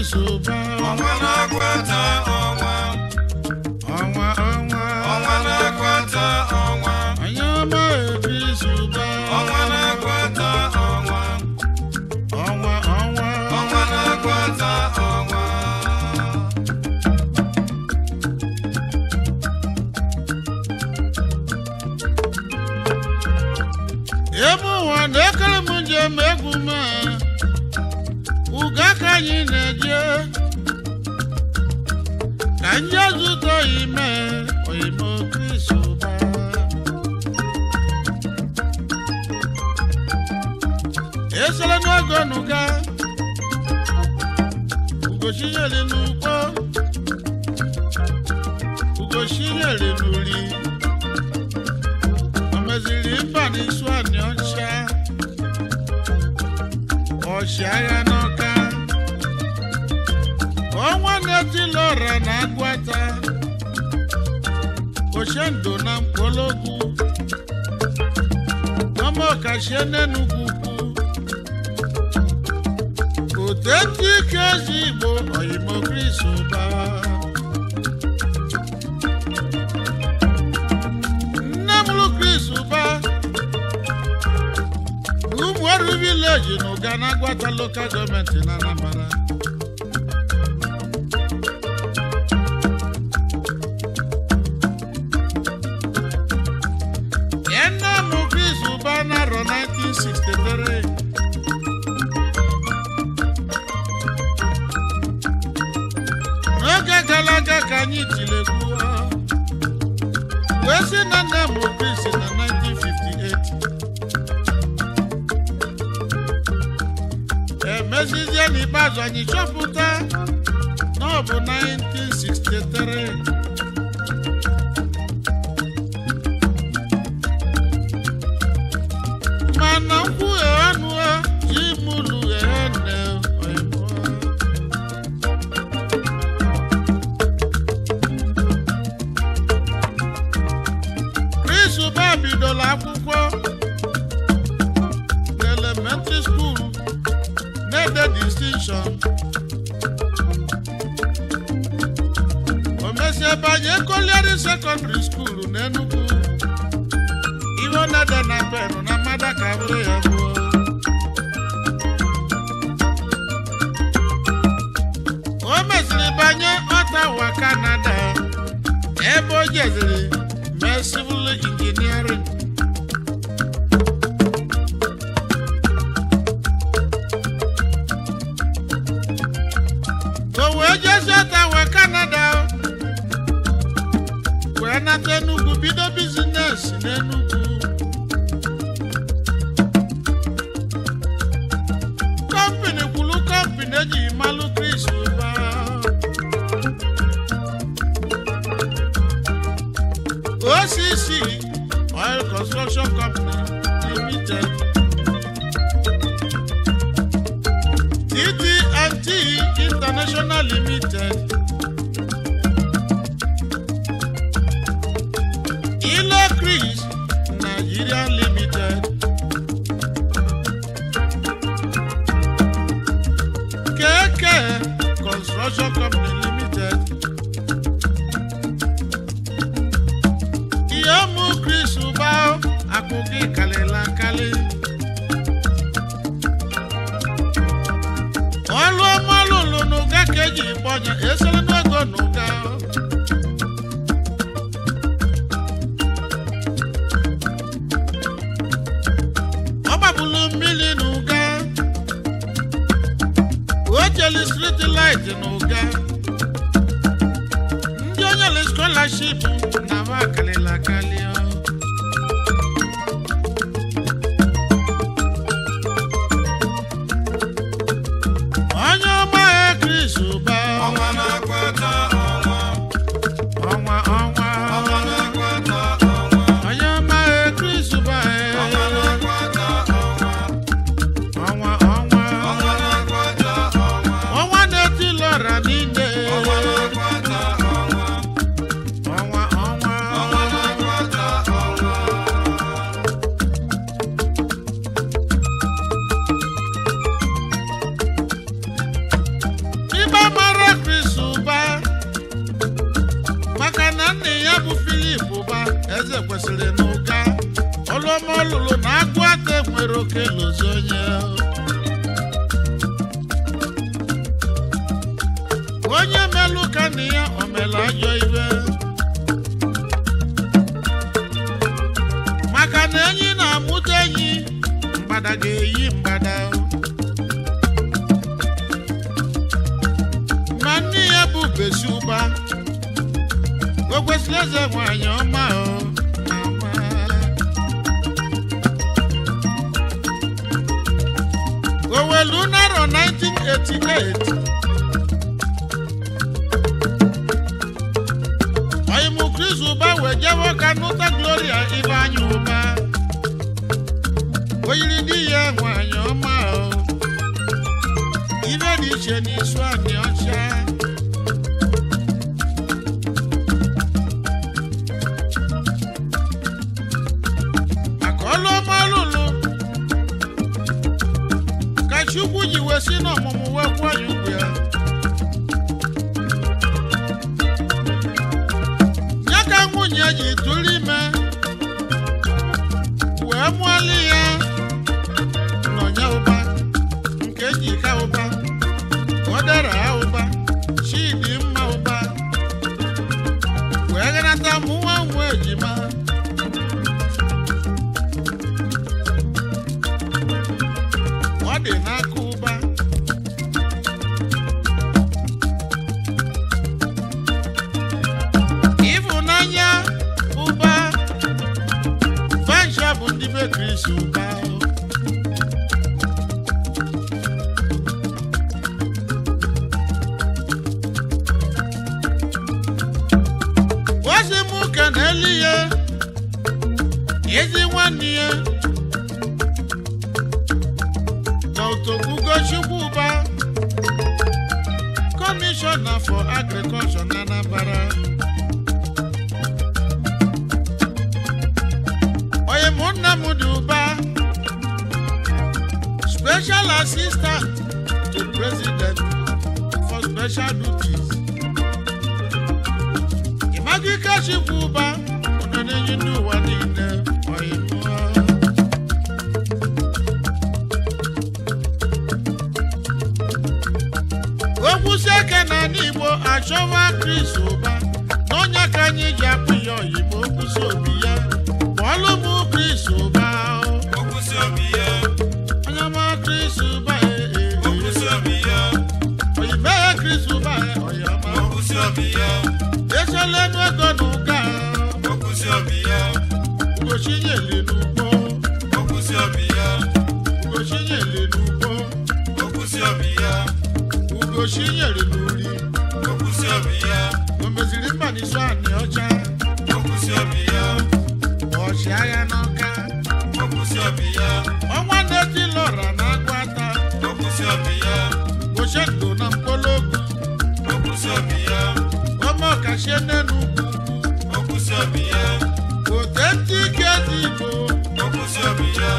Chris Uba ọnwa na-akwata ọnwa ọnwa ọnwa ọnwa na-akwata ọnwa onye ọma Chris Uba ọnwa na-akwata ọnwa ọnwa ọnwa ọnwa na-akwata ọnwa ebe ụwa na-ekere m njem egwu m uga ka anyị na-eje ka ndị zụta ime oyimo Chris Uba esere n'oge n'ụga ugochinyere n'ugbo ugochinyere n'uri o meziri mba n'isu anị ọcha ọchịagha n'ọka ọnwa na-etila ọra na agwata ochendo na mkpologwu ọma ọkachie n'Enugwu ukwu otetu ike ezi Igbo oyimo Chris Uba nne mụrụ Chris Uba Umuoru village n'Ụga na Agwata local government na Anambra nne mụ Chris Uba n'arọ 1963 n'oge gara aga ka anyị tilegbu wee sị na nne mụ Chris na 1958 emezizie n'ikpeazụ anyị chọpụta na ọ bụ 1963 mana nkwughe ọnụ ji mụlụ nne oyimo Chris Uba bidola akwụkwọ elementary school na-ede distinction o mesie banye Colliery secondary school n'Enugu iwe na-ede na penu na mmada ka bụrụ ya gbuo o mesiri banye Ottawa Canada ebe o jeziri mee civil engineering Ottawa Canada wee nata Enugu bido bizines n'Enugu kọmpini kwulu kọmpini eji malụ Chris Uba OCC Oil Construction Company Limited TT&T International Limited Ilo Chris Nigeria Limited KK Construction Company Limited Iyamu Chris Uba akụkọ kalela kali ọlụ ọma lụlụ n'Ụga ka eji gbọnya esere n'ego n'Ụga ọ gbabulu mmiri n'Ụga o jeli street light n'Ụga ndị onye le scholarship na ma kalela kali onye ọma Chris Uba ọnwa na-akwata ọnwa ọnwa ọnwa ọnwa na-akwata ọnwa onye ọma Chris Uba ọnwa na-akwata ọnwa ọnwa ọnwa ọnwa na-akwata ọnwa ọnwa na-etila ọra niile ọnwa na-akwata ọnwa ọnwa ọnwa ọnwa na-akwata ọma ọlụlụ na agụ ata nwere oke lozi onye onye melụ ka nna ya o mere ajọ ibe maka na enyi na-amụta enyi mgbada ga-eyi mgbada ma nne ya bụ besi ụba o kwesịrị eze nwanyị ọma owelu narọ 1988 oyimu Chris ụba wee jewe ka nụta Gloria Ibeanya ụba o yiri di ya nwanyị ọma ibe dị iche n'isu anị ọcha maka ọlụ ọma ọlụlụ ka Chukwu ji wee si n'ọmụmụ wee kwụọ ya ugwu ya ya ka nwunye ji tụrụ ime wee mụọlị ya n'ọnya ụba nke ji ka ụba ọdara ha ụba Chidi mma ụba wee ganata mụnwa nwa ejima ọ dị n'aka ụba ịfụnanya ụba Vansha bụ ndị be Chris ụba ozi m ka na-eli ya ezi nwanne ya Ugochukwu ụba Commissioner for Agriculture na Anambra Nnamdi Uba Special Assistant to President for Special Duties Imagika Chukwu ụba ụnọ na-enye ndị ụwa niile okwusi eke na n'Igbo achọwa Chris ụba n'ọnya ka anyị ji apụ ya oyibo okwusi obi ya bọọlụ m Chris ụba okwusi obi ya onye ma Chris ụba okwusi obi ya oyibe ya Chris ụba oyama okwusi obi ya esola enu ego n'ụka okwusi obi ya ugochinyeli n'ugbo okwusi obi ya ugochinyeli n'ugbo okwusi obi ya ugochinyeli n'uri okwusi obi ya o meziri mba n'isu anị ọcha okwusi obi ya ọchịagha n'ọka okwusi obi ya ọnwa na-eti lọra na agwata okwusi obi ya gbochie ndụ na mkpologu okwusi obi ya ọma ọkachie n'enu okwusi obi ya authentic Igbo okwusi obi ya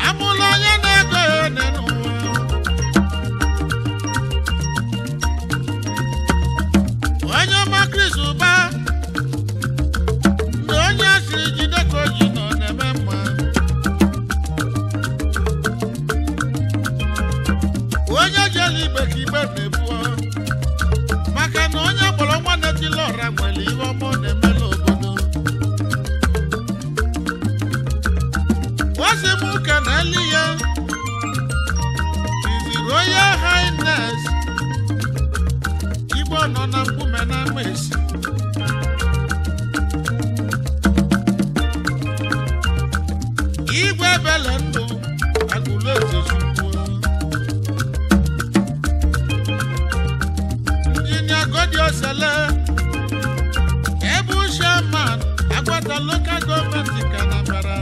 amụla onye na-ego ya n'ụwa onye ọma Chris ụba ndị onye asịrị jide ka o ji nọ na-eme mma onye jere igbe ka igbe na-ebuo maka na onye kpọrọ nwa na-etila ọra nwere ihe ọma ọ na-emela obodo ozi m ụka na eli ya His Royal Highness Igbo nọ na mkpume na Amaesi Igwe ebele ndụ agụlụ ezezugbo Injinia Godiosele Ebu Chairman Agwata Local Government ka Anambra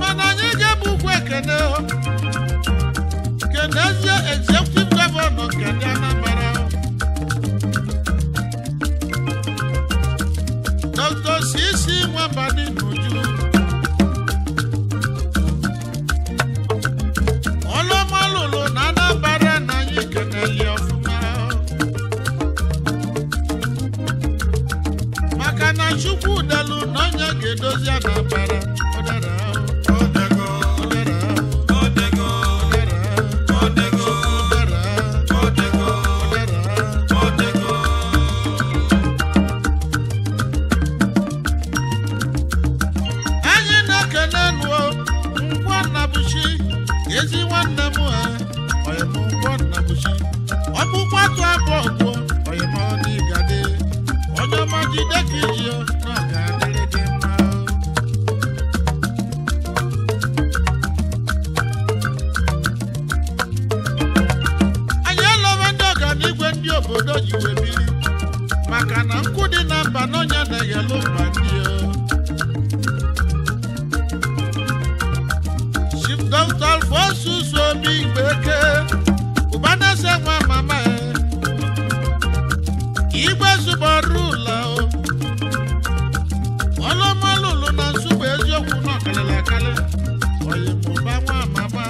mana anyị ga-ebukwa ekene kenezie Executive Governor nke ndị Anambra Dr. C.C. Nwabani N'Uju ezi nwanne m ha onye m ụgwọ nna buchi ọkpụkpọ atụ abụ ọgwụ onye m ọdịgade onye ọma jide ka iji na ọ ga-adịrị gị mma. Anyị elọba ndị ọganigwe ndị obodo ji wee biri maka na nkwu dị na mba n'ọnya na-eyelu mba ndị Chief Dr. Alphonsus Obi Igbeke Ubanese nwa mama Igwe zụbọrụ ụlọ ọlụmọlụlụ na nsụgbụ eziokwu n'ọkalịla akalị oyi mụba nwa mama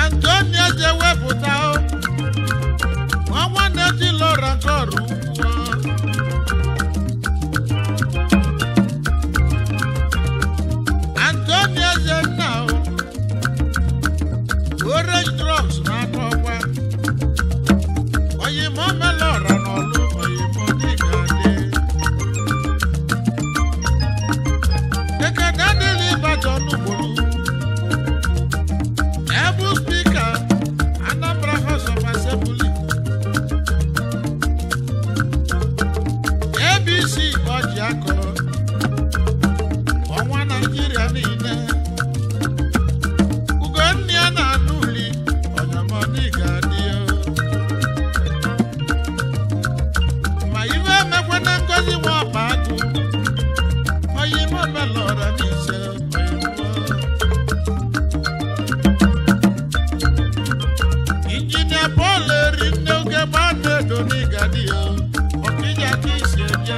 Antonia je wepụta ọnwa na-eji lọra nke ọrụ ugwu Antonia je nna Orange drugs na-atọ ọkwa oyimo melọra n'ọlụ oyimo dịga dị ekene adịghị Ibadan ugboro ebu spika Anambra House of Assembly ABC ọjị akọrọ ọnwa Naịjirịa niile Ugonna na-anụ uli onyamọdị ga-adị ma iwe emekwana ngozi nwa ọba agụ oyimo melọra n'ise Injinia Paul eri nne oge gbaa na-edo n'ịgadị ọkịja ka isi eje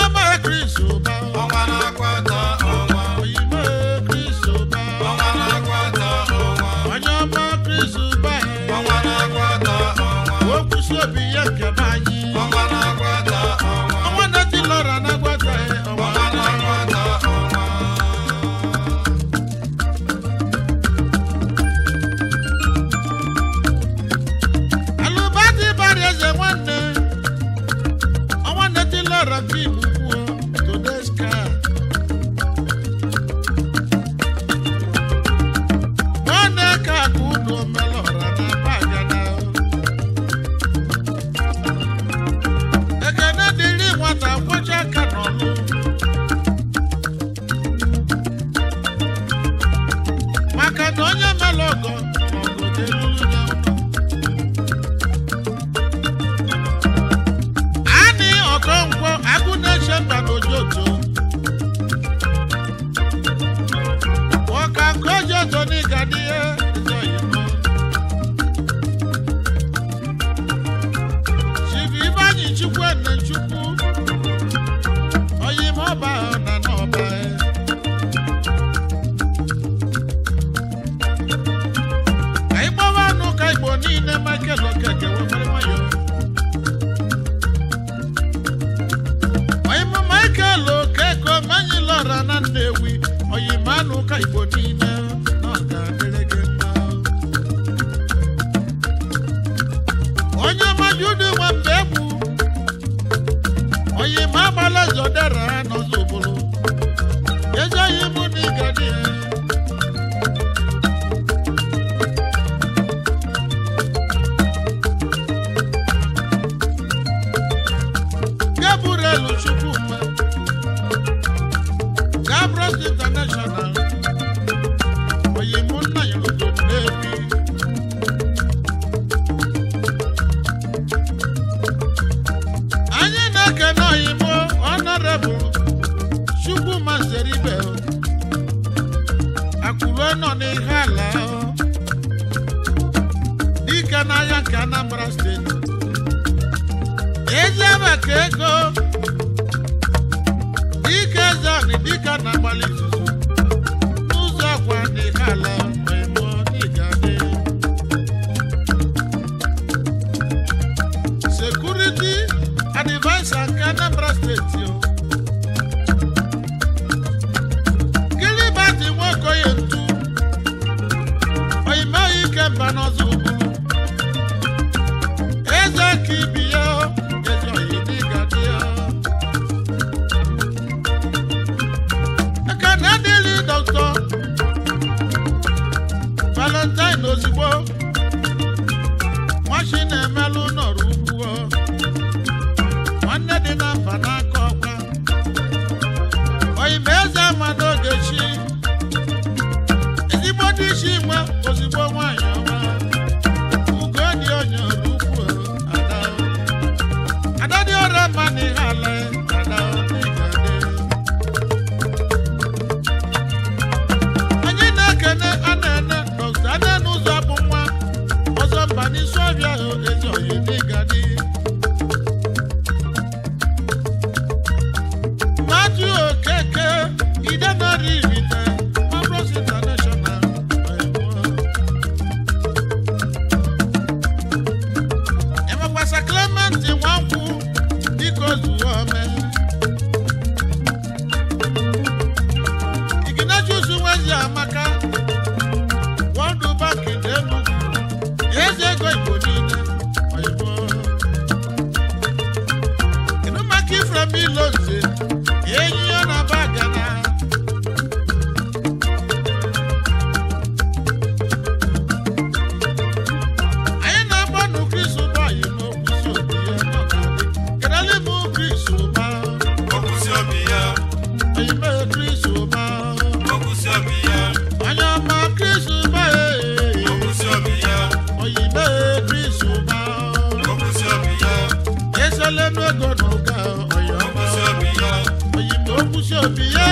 Ọma Chris Ụba ọnwa na-akwata ọnwa oyimo Chris Ụba ọnwa na-akwata ọnwa onye ọma Chris Ụba ọnwa na-akwata ọnwa okwusi obi ya nke be anyị ọnwa na-akwata ọnwa ọnwa na-eti lọra na-agwata ọnwa na-akwata ọnwa alụbadị bara eze nwanne ọnwa na-eti lọra nke Igbo kwuo Todeska nwanne ka akụ unu omelọra na bagana ekene dịrị nwata kwọcha aka n'ọlụ maka na onye mere ọgọ ọgọ ga-elulu ya ụlọ Ani Okonkwo agụ na-eche mba n'ojoto ọka nke ojoto n'ịga n'ihe eze oyimo Chief Ibanyi Chukwuene Chukwu oyimo ọba na n'ọba ka ịgbawa anụ ka Igbo niile Michael Okeke wepere nwayọ oyimo Michael Okeke manyi lọra na Nnewi oyimo anụ ka Igbo niile na ọ ga-adịrị gị mma onye majudu nwambe egwu oyimo agbala zodera n'ọzọ obodo ezi oyimo na ịgadị Gabriel Chukwuma Gabros International oyimo nna ya obodo Nnewi anyị na-ekene oyimo Honorable Chukwuma Zeribe Akụrụ nọ n'ihe ala dike n'ahịa nke Anambra steeti ezi abaka ego dike zani dike na-agbalị izuzu n'ụzọ akwa n'ihe ala oyimo n'ịgadị Security Advisor nke Anambra steeti Gilbert Nwokoye Ntu oyimo ike mba n'ọzọ ugwu eze ka ibi ya anyị na-emelụ nọrọ ugwu nwanne dị na mba n'aka ọkwa oyime eze ama n'oge chi ezigbo dị isi nwe ozigbo nwaanyị ọma ugo dị onye ọrụ ugwu ada dị ọrụ mma n'ihe ala ada n'igade anyị na-ekene ana-ene dọkịta ada n'ụzọ bụ nwa ọzọ mba n'isi ọbịa ezi oyi n'igade Matthew Okeke ide nọrọ irite Mabros International emekwasa Clement Nwankwụ dịka ozuo ome Ignatius Nwezi Amaka World Bank dị Enugu eze ego Igbo niile oyibo kedu maka Ifrem Ilonze enyi ya na bagana anyị na-agba nụ Chris Ụba yi n'okwusi obi ya n'ọgadị kedali bụ Chris Ụba Okwusi obi ya, oyime Chris Ụba okwusi obi ya, onye ọma Chris Ụba okwusi obi ya, oyime Chris Ụba okwusi obi ya, esele n'ego n'ụka oyi ọma okwusi obi ya, oyime okwusi obi ya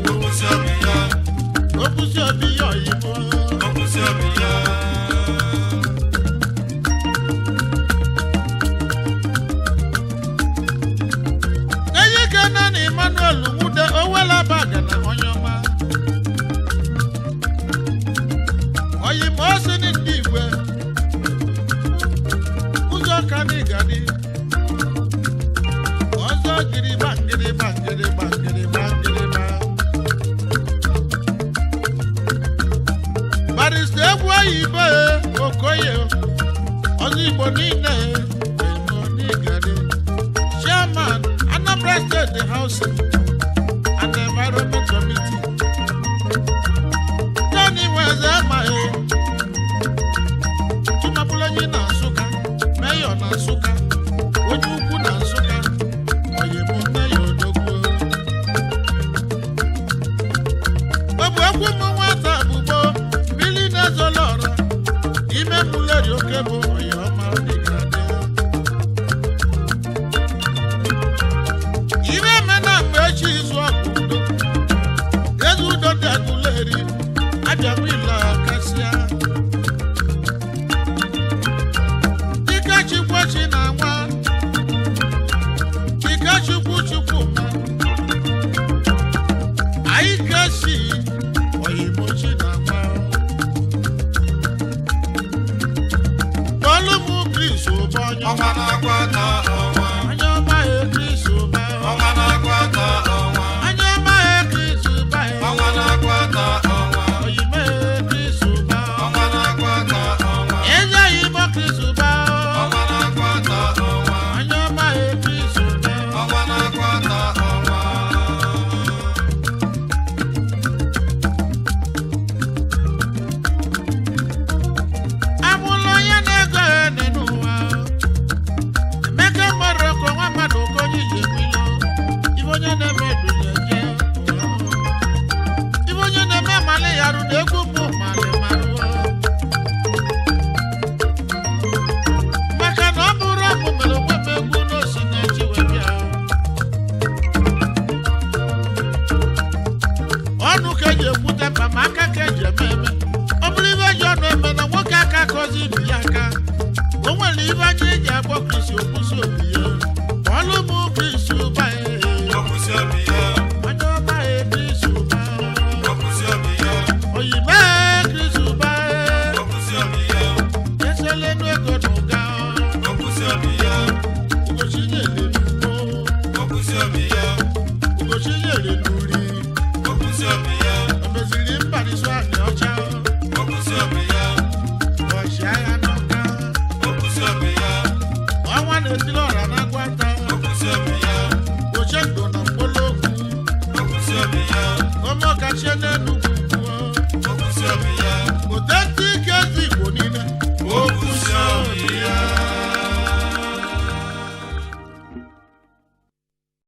okwusi obi ya, okwusi obi ya oyimo okwusi obi ya. enyi kena na Emmanuel Nwude owela bagana onye ọma oyime osi ndị igwe ụzọ ka n'igadi ọzọ gịrịgba ngịrịgba ngịrịgba ngịrịgba ngịrịgba barista egwu oyibo Okoye ọzọ Igbo niile emo n'igadi chairman Anambra State Housing and Environment Committee Tony Nweze amaghị Tumabulonyi na Nsụka Mayor na Nsụka onye ukwu na Nsụka oyimo Mayor Odogwu ọ bụ egwu ụmụ nwata abụbo mmiri na-ezola ọra ime mmuleri oke bụ oyi ọma dịgade ire emena mgbe echi izu ọkụ udo eze udo dị agụleri abịawa ile kasịa dịka chikwechi na nwa dịka Chukwuma anyị kesi oyimochi na nwa tolu m Chris Ụba onye Ọnwa na-akwata ọnwa, onye ọma Chris Ụba ọnwa na-akwata ọnwa, onye ọma Chris Ụba ọnwa na-akwata ọnwa, oyime Chris Ụba ọnwa na-akwata ọnwa, eze oyimo Chris Ụba ọnwa na-akwata ọnwa, onye ọma Chris Ụba ọnwa na-akwata ọnwa. amụlụ onye na-ego ene n'ụwa Emeka Morocco nwa mmadụ okonye ji emilo ibe onye na-eme edunyeje ibe onye na-eme mali ya rụ na egwu bụ mali marụ maka na ọ bụrụ ọbụ mere onwe m egwu n'osi na-eji wee bịa ọnụ ka eji ekwute mkpa ma aka ka eji eme eme ọ bụrụ ibe eji ọnụ eme na nwoke aka kọzi ibi ya aka o nwere ibe anya eji akpọ Chris okwusi obi ya ọlụ m Chris Ụba Okwusi obi ya, onye ọma Chris Ụba okwusi obi ya, oyibe Chris Ụba okwusi obi ya, esele n'ego n'ụga okwusi obi ya, ugochi nyere n'ugbo okwusi obi ya, ugochi nyere n'uri okwusi obi ya, emeziri mba n'isu anyị ọcha okwusi obi ya, ọchịagha n'ọka okwusi obi ya, ọnwa na-etiri ọra na gwata okwusi obi ya.